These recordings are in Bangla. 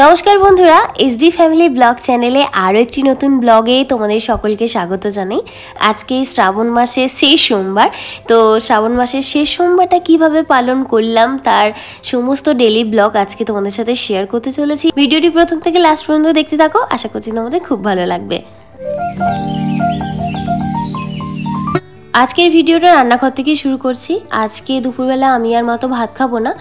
নমস্কার বন্ধুরা, এসডি ফ্যামিলি ব্লগ চ্যানেলে আরও একটি নতুন ব্লগে তোমাদের সকলকে স্বাগত জানাই। আজকে শ্রাবণ মাসের শেষ সোমবার। তো শ্রাবণ মাসের শেষ সোমবারটা কিভাবে পালন করলাম তার সমস্ত ডেলি ব্লগ আজকে তোমাদের সাথে শেয়ার করতে চলেছি। ভিডিওটি প্রথম থেকে লাস্ট পর্যন্ত দেখতে থাকো, আশা করছি তোমাদের খুব ভালো লাগবে। আজকের ভিডিওটা রান্নাঘর থেকে শুরু করছি। আজকে দুপুরবেলা আমি আর মা তো ভাত খাবো না,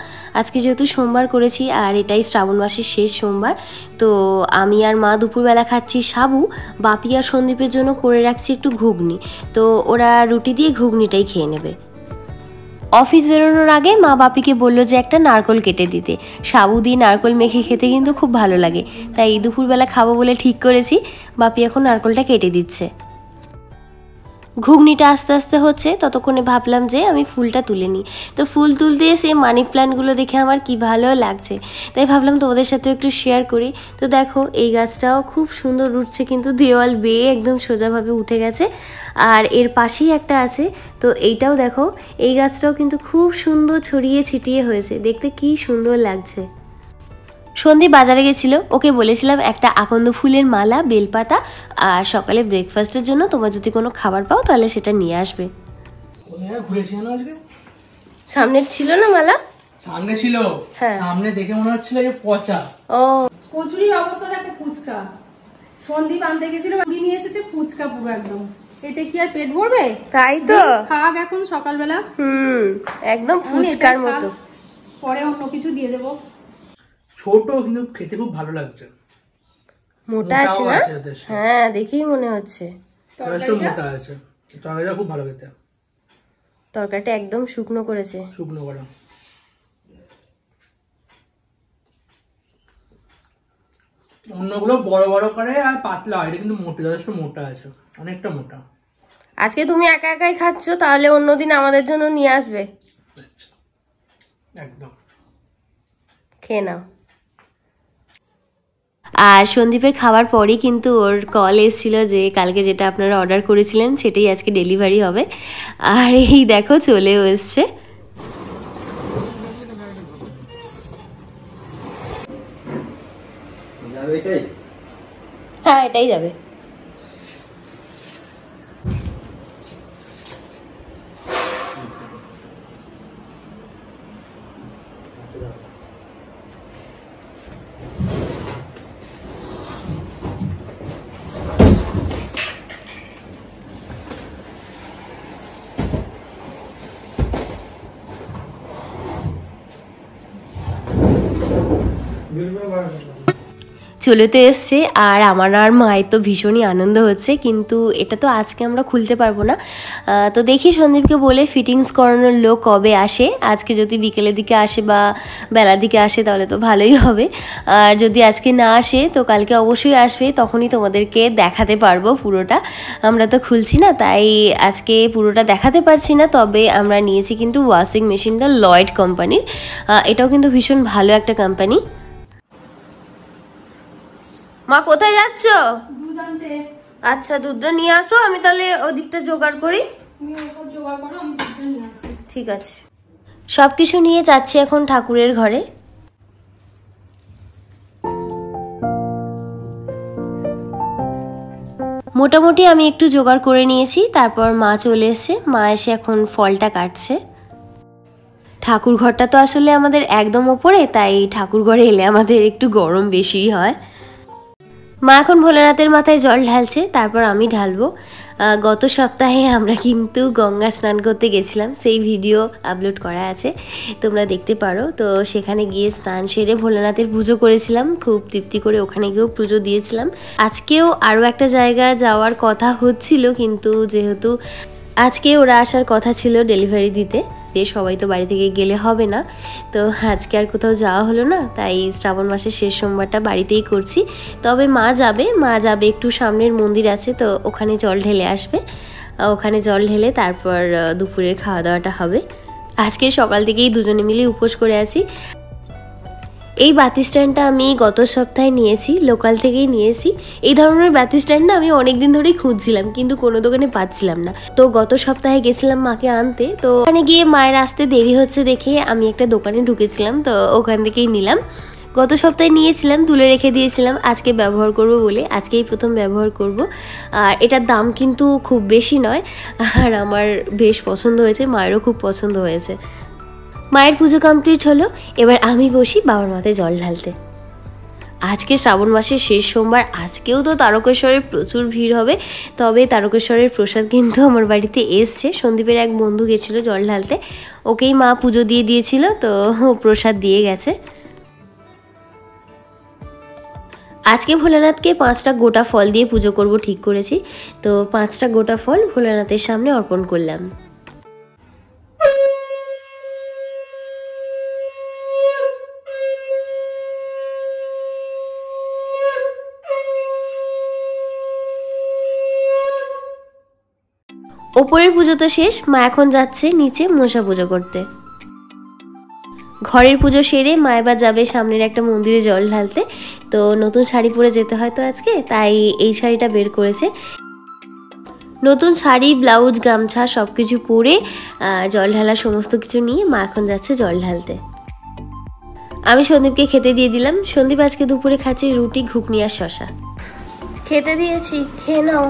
আজকে যেহেতু সোমবার করেছি আর এটাই শ্রাবণ মাসের শেষ সোমবার। তো আমি আর মা দুপুরবেলা খাচ্ছি সাবু, বাপি আর সন্দীপের জন্য করে রাখছি একটু ঘুগনি। তো ওরা রুটি দিয়ে ঘুগনিটাই খেয়ে নেবে। অফিস বেরোনোর আগে মা বাপিকে বললো যে একটা নারকোল কেটে দিতে, সাবু দিয়ে নারকোল মেখে খেতে কিন্তু খুব ভালো লাগে। তাই দুপুরবেলা খাবো বলে ঠিক করেছি। বাপি এখন নারকোলটা কেটে দিচ্ছে। ঘুগনিটা আস্তে আস্তে হচ্ছে, ততক্ষণে ভাবলাম যে আমি ফুলটা তুলে নিই। তো ফুল তুলতে এসে মানি প্ল্যান্টগুলো দেখে আমার কি ভালো লাগছে, তাই ভাবলাম তোমাদের সাথে একটু শেয়ার করি। তো দেখো এই গাছটাও খুব সুন্দর উঠছে, কিন্তু দেওয়াল বেয়ে একদম সোজাভাবে উঠে গেছে। আর এর পাশেই একটা আছে, তো এইটাও দেখো, এই গাছটাও কিন্তু খুব সুন্দর ছড়িয়ে ছিটিয়ে হয়েছে, দেখতে কি সুন্দর লাগছে। সন্দীপ বাজারে গেছিল, ওকে বলেছিলাম একটা আকন্দ ফুলের মালা, বেলপাতা আর সকালে ব্রেকফাস্টের জন্য তোমার যদি কোনো খাবার পাও তাহলে সেটা নিয়ে আসবে। সামনে ছিল না মালা? সামনে ছিল, সামনে দেখে মনে হচ্ছিল যে পচা। ও কচুরির অবস্থা দেখো, ফুচকা সন্দীপ আনতে গেছিল, বাড়ি নিয়ে এসেছে ফুচকা পুরো একদম। এতে কি আর পেট ভরবে? তাই তো খাক এখন সকালবেলা। একদম ফুচকার মতো, পরে অন্য কিছু দিয়ে দেবো। ছোট কিন্তু খেতে খুব ভালো লাগছে। মোটা আছে না? হ্যাঁ দেখেই মনে হচ্ছে মোটা আছে। তরকারিটা খুব ভালো খেতে। তরকারিটা একদম শুকনো করেছে, শুকনো করা। অন্যগুলো বড় বড় করে আর পাতলা, এটা কিন্তু মোটা, যথেষ্ট মোটা আছে, অনেকটা মোটা। আজকে তুমি একা একাই খাচ্ছ, তাহলে অন্যদিন আমাদের জন্য নিয়ে আসবে। একদম খেয়ে নাও। আর সন্দীপের খাবার পরই কিন্তু ওর কল এসেছিল যে কালকে যেটা আপনারা অর্ডার করেছিলেন সেটাই আজকে ডেলিভারি হবে। আর এই দেখো চলেও এসছে। হ্যাঁ এটাই যাবে। চলে তো এসছে, আর আমার আর মায়ের তো ভীষণই আনন্দ হচ্ছে, কিন্তু এটা তো আজকে আমরা খুলতে পারবো না। তো দেখি সন্দীপকে বলে ফিটিংস করানোর লোক কবে আসে। আজকে যদি বিকেলের দিকে আসে বা বেলার দিকে আসে তাহলে তো ভালোই হবে। আর যদি আজকে না আসে তো কালকে অবশ্যই আসবে, তখনই তোমাদেরকে দেখাতে পারবো পুরোটা। আমরা তো খুলছি না, তাই আজকে পুরোটা দেখাতে পারছি না। তবে আমরা নিয়েছি কিন্তু ওয়াশিং মেশিনটা লয়েড কোম্পানির, এটাও কিন্তু ভীষণ ভালো একটা কোম্পানি। মা কোথায় যাচ্ছ? দুধ আনতে। আচ্ছা দুধটা নিয়ে আসো, আমি তাহলে ওদিকটা জোগাড় করি। তুমি ওসব জোগাড় করো, আমি দুধটা নিয়ে আসি। ঠিক আছে। সব কিছু নিয়ে যাচ্ছি এখন ঠাকুরের ঘরে। মোটামুটি আমি একটু জোগাড় করে নিয়েছি, তারপর মা চলে এসে, মা এসে এখন ফলটা কাটছে। ঠাকুর ঘরটা তো আসলে আমাদের একদম ওপরে, তাই ঠাকুর ঘরে এলে আমাদের একটু গরম বেশিই হয়। মা এখন ভোলানাথের মাথায় জল ঢালছে, তারপর আমি ঢালবো। গত সপ্তাহে আমরা কিন্তু গঙ্গা স্নান করতে গেছিলাম, সেই ভিডিও আপলোড করা আছে, তোমরা দেখতে পারো। তো সেখানে গিয়ে স্নান সেরে ভোলানাথের পুজো করেছিলাম, খুব তৃপ্তি করে ওখানে গিয়েও পুজো দিয়েছিলাম। আজকেও আরও একটা জায়গা যাওয়ার কথা হচ্ছিল, কিন্তু যেহেতু আজকে ওরা আসার কথা ছিল ডেলিভারি দিতে, সবাই তো বাড়ি থেকে গেলে হবে না, তো আজকে আর কোথাও যাওয়া হলো না। তাই শ্রাবণ মাসের শেষ সোমবারটা বাড়িতেই করছি। তবে মা যাবে একটু সামনের মন্দির আছে, তো ওখানে জল ঢেলে আসবে। ওখানে জল ঢেলে তারপর দুপুরের খাওয়া দাওয়াটা হবে। আজকে সকাল থেকেই দুজনে মিলে উপোস করে আছি। এই বাতি স্ট্যান্ডটা আমি গত সপ্তাহে নিয়েছি, লোকাল থেকেই নিয়েছি। এই ধরনের বাতি স্ট্যান্ডটা আমি অনেকদিন ধরেই খুঁজছিলাম, কিন্তু কোনো দোকানে পাচ্ছিলাম না। তো গত সপ্তাহে গেছিলাম মাকে আনতে, তো ওখানে গিয়ে মায়ের আসতে দেরি হচ্ছে দেখে আমি একটা দোকানে ঢুকেছিলাম, তো ওখান থেকেই নিলাম। গত সপ্তাহে নিয়েছিলাম, তুলে রেখে দিয়েছিলাম, আজকে ব্যবহার করব বলে, আজকেই প্রথম ব্যবহার করব। আর এটার দাম কিন্তু খুব বেশি নয়, আর আমার বেশ পছন্দ হয়েছে, মায়েরও খুব পছন্দ হয়েছে। মায়ের পুজো কমপ্লিট হলো, এবার আমি বসি বাবার মাথায় জল ঢালতে। আজকে শ্রাবণ মাসের শেষ সোমবার, আজকেও তো তারকেশ্বরের প্রচুর ভিড় হবে। তবে তারকেশ্বরের প্রসাদ কিন্তু আমার বাড়িতে এসছে, সন্দীপের এক বন্ধু গেছিলো জল ঢালতে, ওকেই মা পুজো দিয়ে দিয়েছিল, তো প্রসাদ দিয়ে গেছে। আজকে ভোলানাথকে 5টা গোটা ফল দিয়ে পুজো করব ঠিক করেছি, তো 5টা গোটা ফল ভোলানাথের সামনে অর্পণ করলাম। ওপরের পুজো তো শেষ, মা এখন যাচ্ছে নিচে মনসা পুজো করতে। ঘরের পুজো সেরে মা এবার যাবে সামনের একটা মন্দিরে জল ঢালতে। তো নতুন শাড়ি পরে যেতে হয় তো আজকে, তাই এই শাড়িটা বের করেছে। নতুন শাড়ি, ব্লাউজ, গামছা সব কিছু পরে জল ঢালার সমস্ত কিছু নিয়ে মা এখন যাচ্ছে জল ঢালতে। আমি সন্দীপকে খেতে দিয়ে দিলাম। সন্দীপ আজকে দুপুরে খাচ্ছে রুটি, ঘুগনি আর শশা। খেতে দিয়েছি, খেয়ে নাও।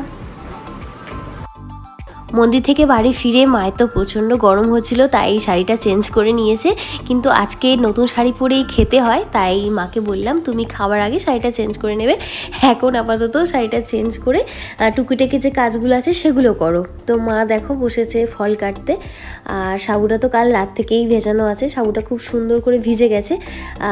মন্দির থেকে বাড়ি ফিরে মায়ের তো প্রচণ্ড গরম হচ্ছিল, তাই শাড়িটা চেঞ্জ করে নিয়েছে। কিন্তু আজকে নতুন শাড়ি পরেই খেতে হয়, তাই মাকে বললাম তুমি খাবার আগে শাড়িটা চেঞ্জ করে নেবে। এখন আপাতত শাড়িটা চেঞ্জ করে টুকিটাকি যে কাজগুলো আছে সেগুলো করো। তো মা দেখো বসেছে ফল কাটতে। আর সাবুটা তো কাল রাত থেকেই ভেজানো আছে, সাবুটা খুব সুন্দর করে ভিজে গেছে।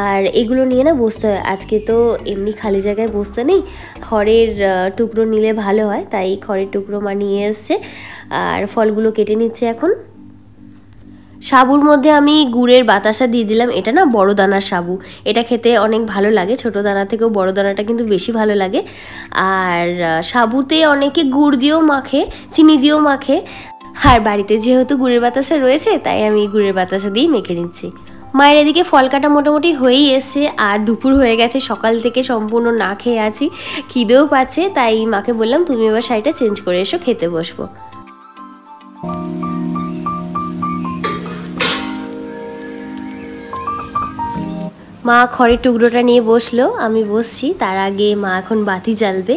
আর এগুলো নিয়ে না বসতে হয়, আজকে তো এমনি খালি জায়গায় বসতে নেই, খড়ের টুকরো নিলে ভালো হয়, তাই খড়ের টুকরো মা নিয়ে এসছে। আর ফলগুলো কেটে নিচ্ছে এখন। সাবুর মধ্যে আমি গুড়ের বাতাসা দিয়ে দিলাম। এটা না বড় দানার সাবু, এটা খেতে অনেক ভালো লাগে, ছোট দানা থেকেও বড় দানাটা কিন্তু বেশি ভালো লাগে। আর সাবুতে অনেকে গুড় দিয়েও মাখে, চিনি দিয়েও মাখে। আর বাড়িতে যেহেতু গুড়ের বাতাসা রয়েছে, তাই আমি গুড়ের বাতাসা দিয়েই মেখে নিচ্ছি। মায়ের এদিকে ফল কাটা মোটামুটি হয়েই এসছে, আর দুপুর হয়ে গেছে, সকাল থেকে সম্পূর্ণ না খেয়ে আছি, খিদেও পাচ্ছে। তাই মাকে বললাম তুমি এবার শাড়িটা চেঞ্জ করে এসো, খেতে বসবো। মা খড়ের টুকরোটা নিয়ে বসলো, আমি বসছি। তার আগে মা এখন বাতি জ্বালবে।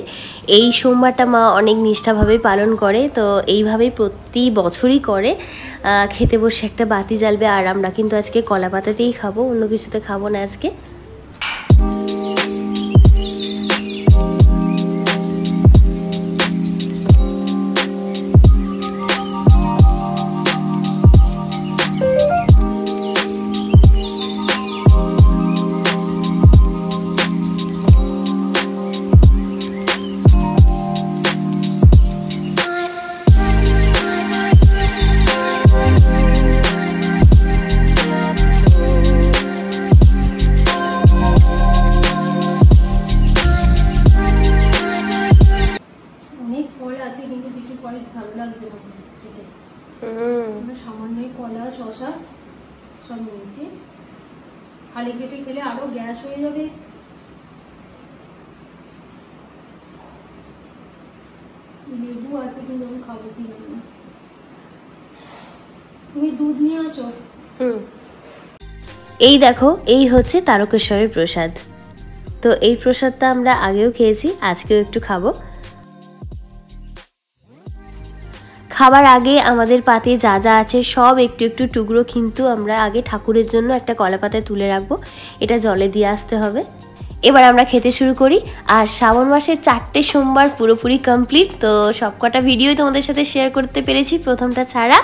এই সোমবারটা মা অনেক নিষ্ঠাভাবে পালন করে, তো এইভাবেই প্রতি বছরই করে। খেতে বসে একটা বাতি জ্বালবে। আর আমরা কিন্তু আজকে কলা পাতাতেই খাবো, অন্য কিছুতে খাবো না আজকে। সামান্য কলা, শশা সব নিয়েছি। খালি পেটে খেলে আরো গ্যাস হয়ে যাবে। লেবু আছে কিন্তু আমি খাবো কি না। তুমি দুধ নিয়ে আসো। এই দেখো, এই হচ্ছে তারকেশ্বরের প্রসাদ। তো এই প্রসাদটা আমরা আগেও খেয়েছি, আজকেও একটু খাবো। খাবার আগে আমাদের পাতে যা যা আছে সব একটু একটু টুকরো কিন্তু আমরা আগে ঠাকুরের জন্য একটা কলা পাতায় তুলে রাখবো, এটা জলে দিয়ে আসতে হবে। এবার আমরা খেতে শুরু করি। আর শ্রাবণ মাসের 4টে সোমবার পুরোপুরি কমপ্লিট। তো সবকটা ভিডিওই তোমাদের সাথে শেয়ার করতে পেরেছি, প্রথমটা ছাড়া।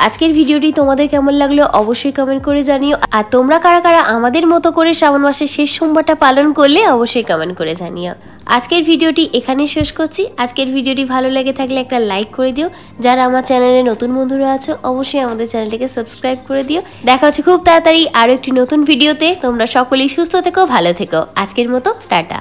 আজকের ভিডিওটি তোমাদের কেমন লাগলো অবশ্যই কমেন্ট করে জানিও। আর তোমরা কারা কারা আমাদের মতো করে শ্রাবণ মাসের শেষ সোমবারটা পালন করলে অবশ্যই কমেন্ট করে জানিও। আজকের ভিডিওটি এখানেই শেষ করছি। আজকের ভিডিওটি ভালো লেগে থাকলে একটা লাইক করে দিও। যারা আমার চ্যানেলে নতুন বন্ধুরা আছো অবশ্যই আমাদের চ্যানেলটিকে সাবস্ক্রাইব করে দিও। দেখা হচ্ছে খুব তাড়াতাড়ি আরও একটি নতুন ভিডিওতে। তোমরা সকলেই সুস্থ থেকো, ভালো থেকো। আজকের মতো টাটা।